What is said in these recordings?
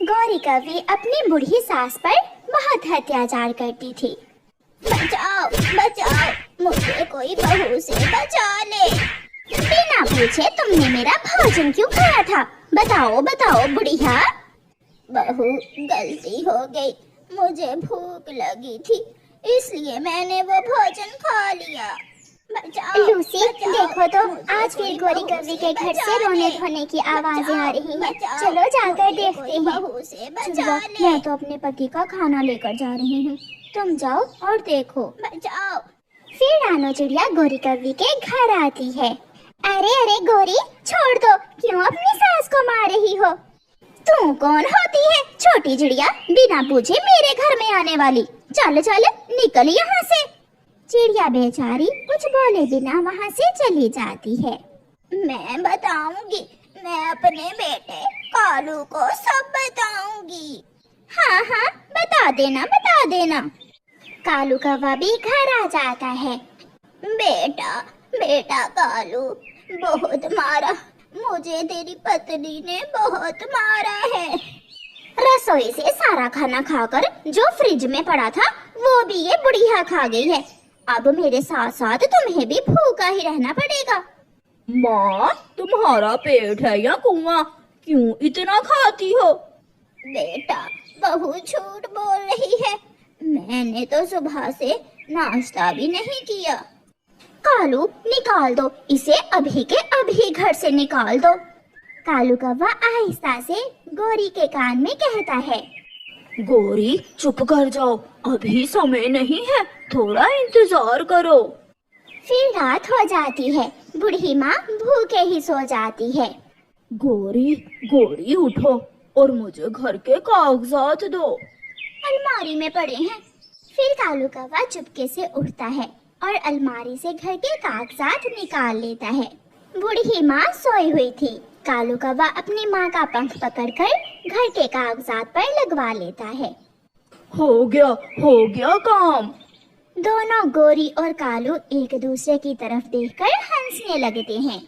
गौरी कौवी अपनी बूढ़ी सास पर बहुत अत्याचार करती थी। बचाओ बचाओ, मुझे कोई बहू से बचा ले। बिना पूछे तुमने मेरा भोजन क्यों खाया था? बताओ बताओ बुढ़िया। बहू, गलती हो गई, मुझे भूख लगी थी इसलिए मैंने वो भोजन खा लिया। लूसी, देखो तो आज फिर गौरी कौवी के घर से रोने धोने की आवाजें आ रही हैं। चलो जाकर देखते हैं। चलो, मैं तो अपने पति का खाना लेकर जा रही हूँ, तुम जाओ और देखो। बचाओ। फिर रानो चिड़िया गौरी कौवी के घर आती है। अरे अरे गौरी, छोड़ दो, क्यों अपनी सास को मार रही हो? तू कौन होती है छोटी चिड़िया, बिना पूछे मेरे घर में आने वाली? चल चल, निकल यहाँ से। चिड़िया बेचारी कुछ बोले बिना वहाँ से चली जाती है। मैं बताऊंगी, मैं अपने बेटे कालू को सब बताऊंगी। हाँ हाँ, बता देना बता देना। कालू कौवा भी घर आ जाता है। बेटा बेटा कालू, बहुत मारा मुझे, तेरी पत्नी ने बहुत मारा है। रसोई से सारा खाना खाकर जो फ्रिज में पड़ा था वो भी ये बुढ़िया खा गई है। अब मेरे साथ साथ तुम्हें भी भूखा ही रहना पड़ेगा। माँ, तुम्हारा पेट है या कुआं? क्यों इतना खाती हो? बेटा, बहू झूठ बोल रही है, मैंने तो सुबह से नाश्ता भी नहीं किया। कालू, निकाल दो इसे, अभी के अभी घर से निकाल दो। कालू कौवा आहिस्ता से गौरी के कान में कहता है। गौरी, चुप कर जाओ, अभी समय नहीं है, थोड़ा इंतजार करो। फिर रात हो जाती है, बूढ़ी माँ भूखे ही सो जाती है। गौरी गौरी, उठो और मुझे घर के कागजात दो। अलमारी में पड़े हैं। फिर कालू कौवा चुपके से उठता है और अलमारी से घर के कागजात निकाल लेता है। बूढ़ी माँ सोई हुई थी। कालू कौवा अपनी माँ का पंख पकड़कर घर के कागजात पर लगवा लेता है। हो गया काम। दोनों गौरी और कालू एक दूसरे की तरफ देखकर हंसने लगते हैं।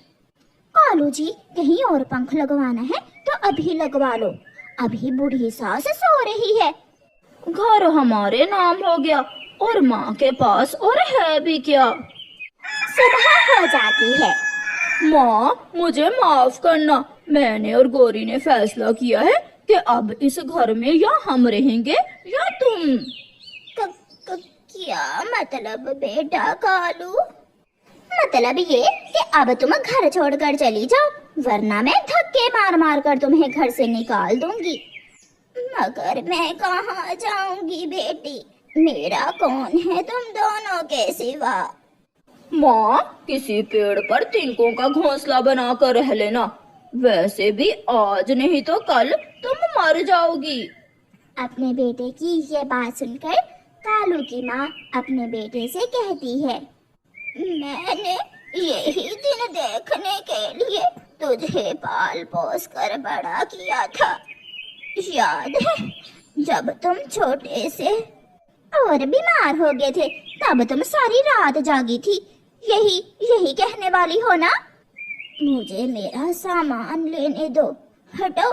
कालू जी, कहीं और पंख लगवाना है तो अभी लगवा लो, अभी बूढ़ी सास सो रही है। घर हमारे नाम हो गया और माँ के पास और है भी क्या? सुबह हो जाती है। माँ, मुझे माफ करना, मैंने और गौरी ने फैसला किया है कि अब इस घर में या हम रहेंगे या तुम। क्या मतलब बेटा कालू? मतलब ये कि अब तुम घर छोड़कर चली जाओ, वरना मैं धक्के मार मार कर तुम्हें घर से निकाल दूंगी। मगर मैं कहाँ जाऊंगी बेटी, मेरा कौन है तुम दोनों के सिवा? माँ, किसी पेड़ पर तिनकों का घोंसला बनाकर रह लेना, वैसे भी आज नहीं तो कल तुम मर जाओगी। अपने बेटे की ये बात सुनकर कालू की माँ अपने बेटे से कहती है। मैंने यही दिन देखने के लिए तुझे पाल पोस कर बड़ा किया था, याद है जब तुम छोटे से और बीमार हो गए थे तब तुम सारी रात जागी थी, यही कहने वाली हो ना? मुझे मेरा सामान लेने दो, हटो।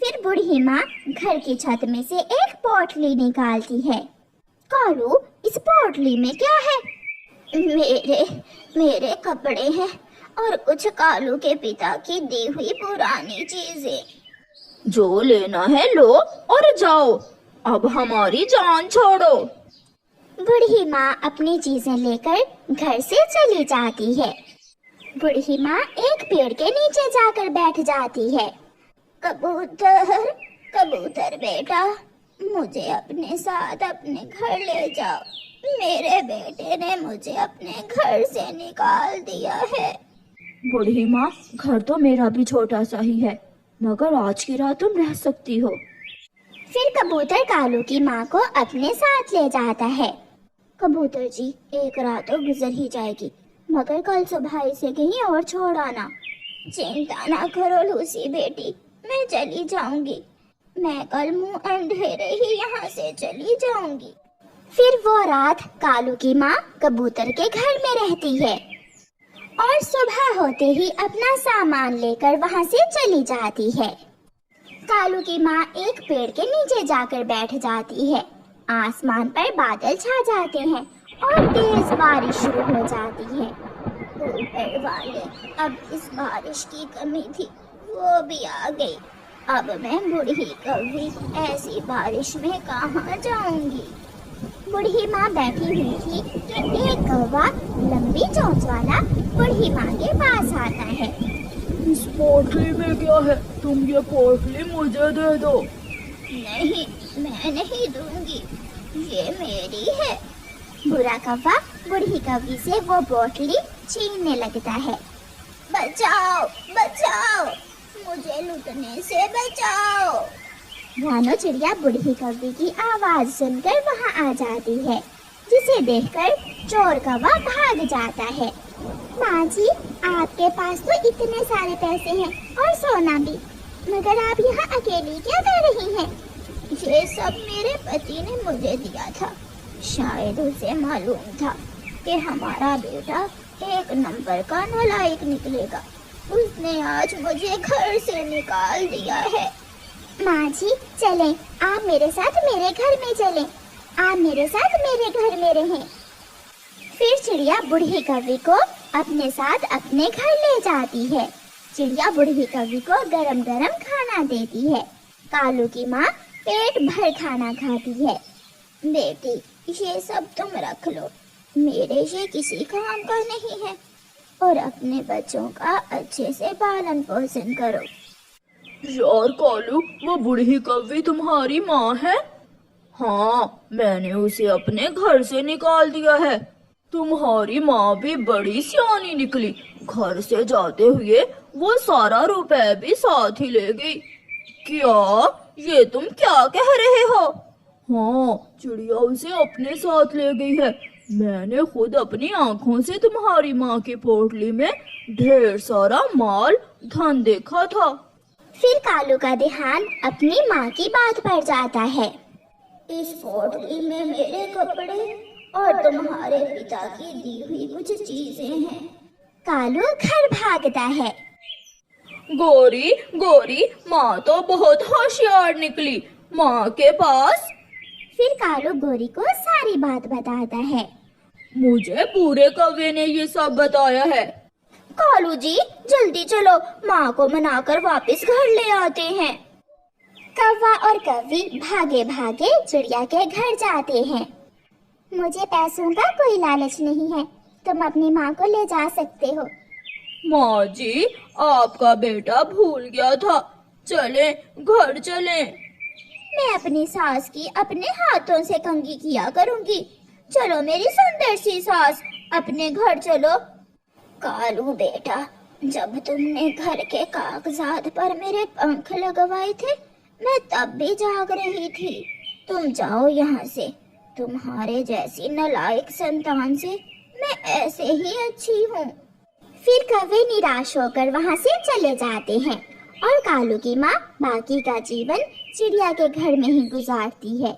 फिर बूढ़ी माँ घर की छत में से एक पोटली निकालती है। कालू, इस पोटली में क्या है? मेरे कपड़े हैं और कुछ कालू के पिता की दी हुई पुरानी चीजें। जो लेना है लो और जाओ, अब हमारी जान छोड़ो। बूढ़ी माँ अपनी चीजें लेकर घर से चली जाती है। बूढ़ी माँ एक पेड़ के नीचे जाकर बैठ जाती है। कबूतर, कबूतर बेटा, मुझे अपने साथ अपने घर ले जाओ, मेरे बेटे ने मुझे अपने घर से निकाल दिया है। बूढ़ी माँ, घर तो मेरा भी छोटा सा ही है, मगर आज की रात तुम रह सकती हो। फिर कबूतर कालू की माँ को अपने साथ ले जाता है। कबूतर जी, एक रात तो गुजर ही जाएगी, मगर कल सुबह इसे कहीं और छोड़ आना। चिंता ना करो लूसी बेटी, मैं चली जाऊंगी, मैं कल मुंह अंधेरे ही यहाँ से चली जाऊंगी। फिर वो रात कालू की माँ कबूतर के घर में रहती है और सुबह होते ही अपना सामान लेकर वहाँ से चली जाती है। कालू की माँ एक पेड़ के नीचे जाकर बैठ जाती है। आसमान पर बादल छा जाते हैं और तेज बारिश शुरू हो जाती है। ऊपर वाले, अब इस बारिश की कमी थी, वो भी आ गई। अब मैं बूढ़ी कौवी ऐसी बारिश में कहाँ जाऊंगी। बूढ़ी माँ बैठी हुई थी कि एक कौवा लंबी चोंच वाला बूढ़ी माँ के पास आता है। इस पोटली में क्या है? तुम ये पोटली मुझे दे दो। नहीं, मैं नहीं दूंगी, ये मेरी है। बुरा कौवा बूढ़ी कौवी से वो पोटली छीनने लगता है। बचाओ बचाओ, मुझे लूटने से बचाओ। रानो चिड़िया बूढ़ी कौवी की आवाज सुनकर वहाँ आ जाती है, जिसे देखकर चोर कौवा भाग जाता है। माँ जी, आपके पास तो इतने सारे पैसे हैं और सोना भी, मगर आप यहाँ अकेली क्या कर रही हैं? ये सब मेरे पति ने मुझे दिया था। शायद उसे मालूम था कि हमारा बेटा एक नंबर का नालायक निकलेगा। उसने आज मुझे घर से निकाल दिया है। माँ जी, चलें, आप मेरे साथ मेरे घर में चलें। आप मेरे साथ मेरे घर में रहें। फिर चिड़िया बूढ़ी कौवी को अपने साथ अपने घर ले जाती है। चिड़िया बूढ़ी कौवी को गरम गरम खाना देती है। कालू की माँ पेट भर खाना खाती है। बेटी, ये सब तुम रख लो, मेरे ये किसी काम का नहीं है, और अपने बच्चों का अच्छे से पालन पोषण करो। यार कालू, वो बूढ़ी कौवी तुम्हारी माँ है? हाँ, मैंने उसे अपने घर से निकाल दिया है। तुम्हारी माँ भी बड़ी सियानी निकली। घर से जाते हुए वो सारा रुपए भी साथ ही ले गई। क्या? ये तुम क्या कह रहे हो? हाँ, चिड़िया उसे अपने साथ ले गई है। मैंने खुद अपनी आँखों से तुम्हारी माँ की पोटली में ढेर सारा माल धन देखा था। फिर कालू का ध्यान अपनी माँ की बात पर जाता है। इस पोटली में मेरे कपड़े और तुम्हारे पिता की दी हुई कुछ चीजें हैं। कालू घर भागता है। गोरी गोरी, माँ तो बहुत होशियार निकली। माँ के पास। फिर कालू गोरी को सारी बात बताता है। मुझे पूरे कौवे ने ये सब बताया है। कालू जी, जल्दी चलो, माँ को मनाकर वापस घर ले आते हैं। कौवा और कौवी भागे भागे चिड़िया के घर जाते हैं। मुझे पैसों का कोई लालच नहीं है, तुम अपनी माँ को ले जा सकते हो। माँ जी, आपका बेटा भूल गया था, चलें, घर चलें। मैं अपनी सास की अपने हाथों से कंघी किया करूँगी। चलो मेरी सुंदर सी सास, अपने घर चलो। कालू बेटा, जब तुमने घर के कागजात पर मेरे पंख लगवाए थे, मैं तब भी जाग रही थी। तुम जाओ यहाँ से। तुम्हारे जैसी नालायक संतान से मैं ऐसे ही अच्छी हूँ। फिर कौवे निराश होकर वहाँ से चले जाते हैं और कालू की माँ बाकी का जीवन चिड़िया के घर में ही गुजारती है।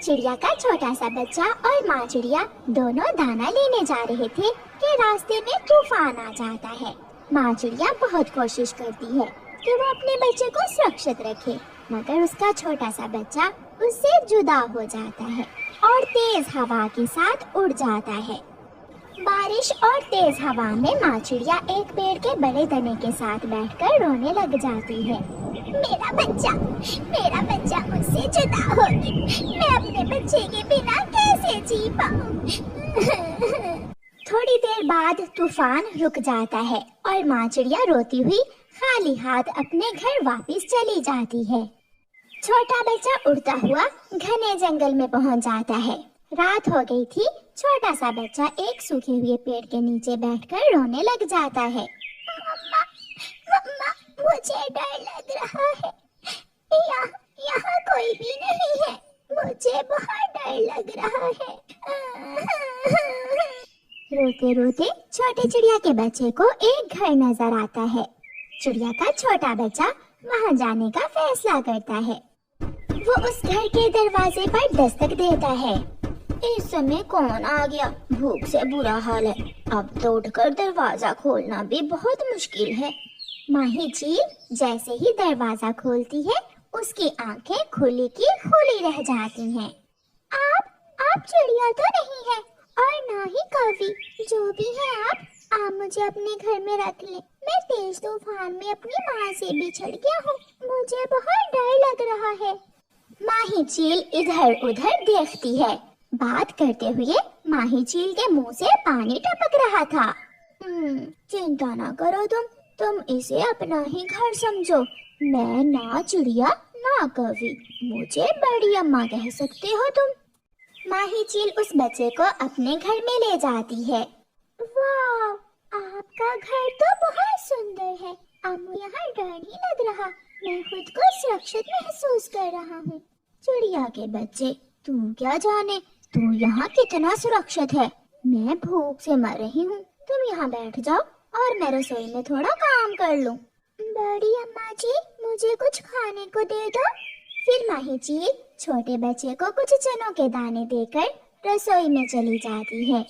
चिड़िया का छोटा सा बच्चा और माँ चिड़िया दोनों दाना लेने जा रहे थे कि रास्ते में तूफान आ जाता है। माँ चिड़िया बहुत कोशिश करती है कि वो अपने बच्चे को सुरक्षित रखे, मगर उसका छोटा सा बच्चा उससे जुदा हो जाता है और तेज हवा के साथ उड़ जाता है। बारिश और तेज हवा में माँ चिड़िया एक पेड़ के बड़े तने के साथ बैठकर रोने लग जाती है। मेरा बच्चा मुझसे जुदा हो गया। मैं अपने बच्चे के बिना कैसे जी पाऊँ? थोड़ी देर बाद तूफान रुक जाता है और माँ चिड़िया रोती हुई खाली हाथ अपने घर वापस चली जाती है। छोटा बच्चा उड़ता हुआ घने जंगल में पहुंच जाता है। रात हो गई थी। छोटा सा बच्चा एक सूखे हुए पेड़ के नीचे बैठकर रोने लग जाता है। मम्मा, मुझे डर लग रहा है। यहाँ कोई भी नहीं है। मुझे बहुत डर लग रहा है। रोते रोते छोटे चिड़िया के बच्चे को एक घर नजर आता है। चिड़िया का छोटा बच्चा वहाँ जाने का फैसला करता है। वो उस घर के दरवाजे पर दस्तक देता है। इस समय कौन आ गया? भूख से बुरा हाल है। अब तो उठकर दरवाजा खोलना भी बहुत मुश्किल है। माही चील जैसे ही दरवाजा खोलती है, उसकी आंखें खुली की खुली रह जाती हैं। आप चिड़िया तो नहीं है और ना ही कौवी, जो भी है आप मुझे अपने घर में रख ले। मैं तेज तूफान में अपनी माँ से बिछड़ गया हूँ, मुझे बहुत डर लग रहा है। माही चील इधर उधर देखती है। बात करते हुए माही चील के मुंह से पानी टपक रहा था। चिंता ना करो तुम इसे अपना ही घर समझो। मैं ना चिड़िया ना कौवी, मुझे बड़ी अम्मा कह सकते हो तुम। माही चील उस बच्चे को अपने घर में ले जाती है। वाह, आपका घर तो बहुत सुंदर है। अब यहाँ डर नहीं लग रहा, मैं खुद को सुरक्षित महसूस कर रहा हूँ। चिड़िया के बच्चे, तू क्या जाने तू यहाँ कितना सुरक्षित है। मैं भूख से मर रही हूँ, तुम यहाँ बैठ जाओ और मैं रसोई में थोड़ा काम कर लूँ। बड़ी अम्मा जी, मुझे कुछ खाने को दे दो। फिर माही चील छोटे बच्चे को कुछ चनों के दाने देकर रसोई में चली जाती है।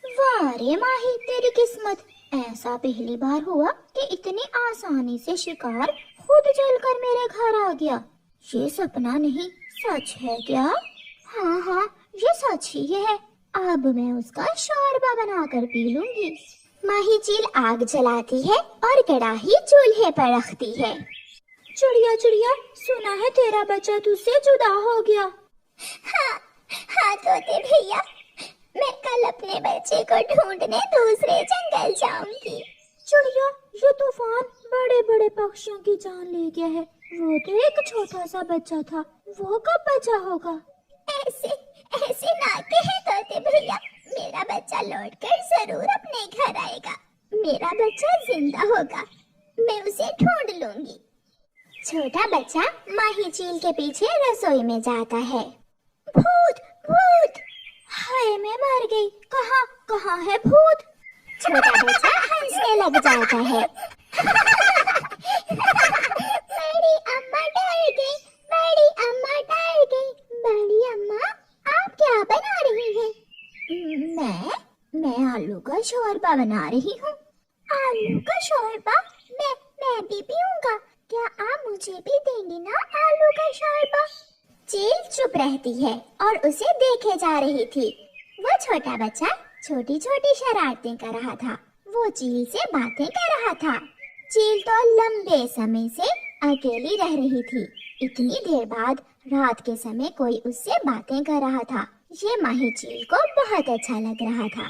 वाह रे माही, तेरी किस्मत, ऐसा पहली बार हुआ कि इतनी आसानी से शिकार खुद चलकर मेरे घर आ गया। ये सपना नहीं, सच है क्या? हाँ, ये सच ही है। अब मैं उसका शोरबा बनाकर पी लूंगी। माही चील आग जलाती है और कढ़ाई चूल्हे पर रखती है। चिड़िया, सुना है तेरा बच्चा तुझसे जुदा हो गया। हाँ तोते भैया, मैं कल अपने बच्चे को ढूंढने दूसरे जंगल जाऊंगी। चिड़िया, ये तूफान बड़े बड़े पक्षियों की जान ले गया है। वो तो एक छोटा सा बच्चा था, वो कब बचा होगा? ऐसे ना कहे तोते भैया, मेरा बच्चा लौटकर जरूर अपने घर आएगा। मेरा बच्चा जिंदा होगा, मैं उसे ढूंढ लूंगी। छोटा बच्चा माही चील के पीछे रसोई में जाता है। भूत, हाय मैं मर गई। कहाँ है भूत? छोटा बच्चा हंसने लग जाता है। बड़ी अम्मा डर गई, बड़ी अम्मा डर गई। बड़ी अम्मा, आप क्या बना रही हैं? मैं आलू का शोरबा बना रही हूँ। आलू का शोरबा? मैं भी पीऊंगा। क्या आप मुझे भी देंगी ना आलू का शोरबा? चील चुप रहती है और उसे देखे जा रही थी। वो छोटा बच्चा छोटी छोटी शरारतें कर रहा था। वो चील से बातें कर रहा था। चील तो लंबे समय से अकेली रह रही थी। इतनी देर बाद रात के समय कोई उससे बातें कर रहा था। ये माही चील को बहुत अच्छा लग रहा था।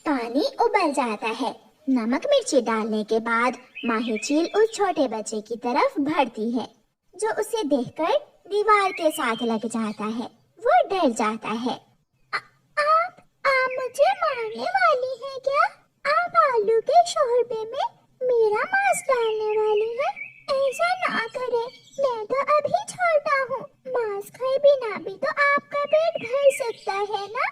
पानी उबल जाता है। नमक मिर्ची डालने के बाद माही चील उस छोटे बच्चे की तरफ बढ़ती है, जो उसे देखकर दीवार के साथ लग जाता है। वो डर जाता है। आप मुझे मारने वाली हैं क्या? आप आलू के शोरबे में मेरा मांस डालने वाली हैं? ऐसा ना करें, मैं तो अभी छोटा हूँ। मांस खाए बिना भी तो आपका पेट भर सकता है ना?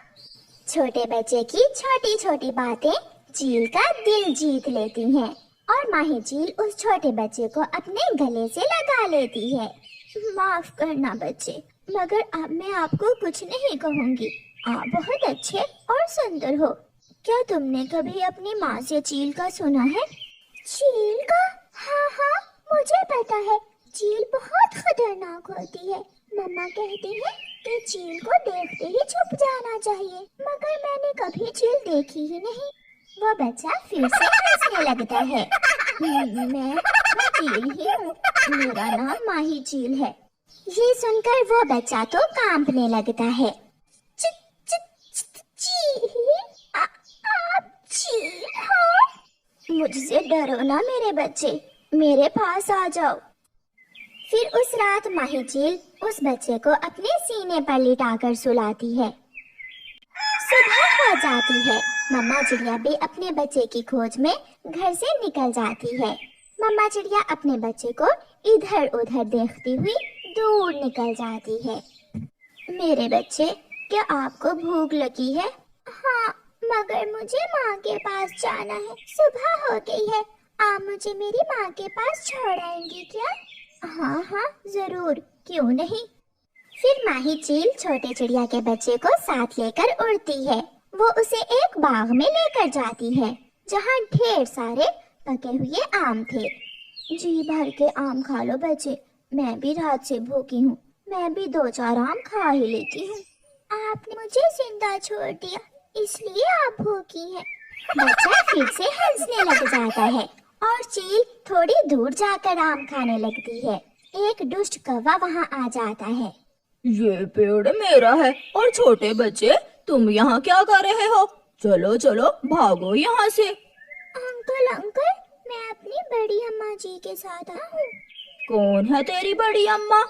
छोटे बच्चे की छोटी छोटी बातें चील का दिल जीत लेती हैं और माही चील उस छोटे बच्चे को अपने गले से लगा लेती है। माफ करना बच्चे, मगर अब मैं आपको कुछ नहीं कहूँगी। आप बहुत अच्छे और सुंदर हो। क्या तुमने कभी अपनी माँ से चील का सुना है? चील का? हाँ, मुझे पता है। चील बहुत खतरनाक होती है। मम्मा कहती है कि चील को देखते ही छुप जाना चाहिए, मगर मैंने कभी चील देखी ही नहीं। वो बच्चा फिर से हंसने लगता है। मैं चील ही हूँ, मेरा नाम माही चील है। ये सुनकर वो बच्चा तो कांपने लगता है। आप चील हो? मुझसे डरो ना मेरे बच्चे, मेरे पास आ जाओ। फिर उस रात माही चील उस बच्चे को अपने सीने पर लिटाकर सुलाती है। सुबह हो जाती है। मम्मा चिड़िया भी अपने बच्चे की खोज में घर से निकल जाती है। मम्मा चिड़िया अपने बच्चे को इधर उधर देखती हुई दूर निकल जाती है। मेरे बच्चे, क्या आपको भूख लगी है? हाँ, मगर मुझे माँ के पास जाना है। सुबह हो गई है, आप मुझे मेरी माँ के पास छोड़ आएंगी क्या? हाँ, जरूर, क्यों नहीं। फिर माही चील छोटे चिड़िया के बच्चे को साथ लेकर उड़ती है। वो उसे एक बाग में लेकर जाती है, जहाँ ढेर सारे पके हुए आम थे। जी भर के आम खा लो बच्चे, मैं भी रात से भूखी हूँ, मैं भी 2-4 आम खा ही लेती हूँ। आपने मुझे जिंदा छोड़ दिया, इसलिए आप भूखी हैं। बच्चा फिर से हंसने लग जाता है और चील थोड़ी दूर जाकर आम खाने लगती है। एक दुष्ट कौवा वहाँ आ जाता है। ये पेड़ मेरा है और छोटे बच्चे तुम यहाँ क्या कर रहे हो? चलो चलो भागो यहाँ से। अंकल अंकल, मैं अपनी बड़ी अम्मा जी के साथ आया हूँ। कौन है तेरी बड़ी अम्मा?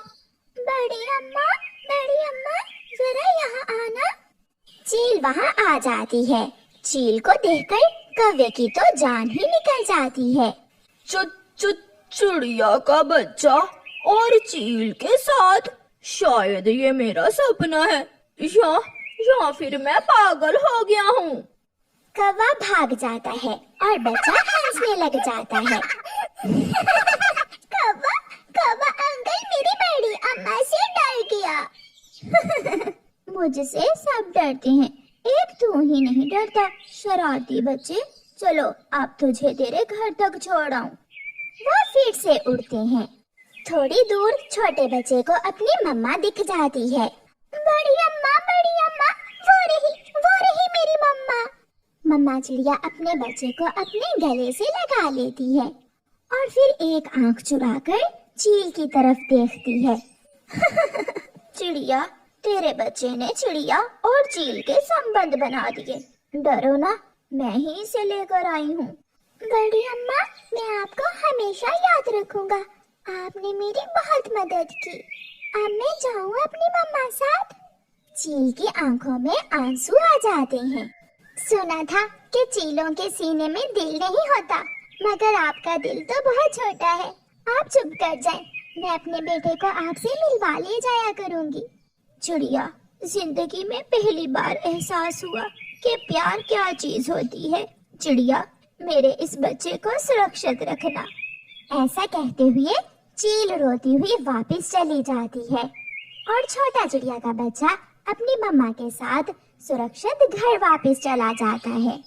बड़ी अम्मा जरा यहाँ आना। चील वहाँ आ जाती है। चील को देखकर कौवे की तो जान ही निकल जाती है। चिड़िया का बच्चा और चील के साथ, शायद ये मेरा सपना है या फिर मैं पागल हो गया हूँ। कौवा भाग जाता है और बच्चा हंसने लग जाता है। कौवा अंकल मेरी बड़ी अम्मा से डर गया। मुझसे सब डरते हैं, एक तू ही नहीं डरता, शरारती बच्चे। चलो अब तुझे तेरे घर तक छोड़ आऊं। वो फिर से उड़ते हैं। थोड़ी दूर छोटे बच्चे को अपनी मम्मा दिख जाती है। बड़ी अम्मा, वो रही मेरी मम्मा। मम्मा चिड़िया अपने बच्चे को अपने गले से लगा लेती है और फिर एक आंख चुराकर चील की तरफ देखती है। चिड़िया, तेरे बच्चे ने चिड़िया और चील के संबंध बना दिए। डरो ना, मैं ही इसे लेकर आई हूँ। बड़ी अम्मा, मैं आपको हमेशा याद रखूंगा, आपने मेरी बहुत मदद की। अब मैं जाऊँ अपनी मम्मा साथ। चील की आंखों में आंसू आ जाते हैं। सुना था कि चीलों के सीने में दिल नहीं होता, मगर आपका दिल तो बहुत छोटा है। आप चुप कर जाएं, मैं अपने बेटे को आपसे मिलवा ले जाया करूंगी। चिड़िया, जिंदगी में पहली बार एहसास हुआ कि प्यार क्या चीज होती है। चिड़िया, मेरे इस बच्चे को सुरक्षित रखना। ऐसा कहते हुए चील रोती हुई वापस चली जाती है और छोटा चिड़िया का बच्चा अपनी मम्मा के साथ सुरक्षित घर वापस चला जाता है।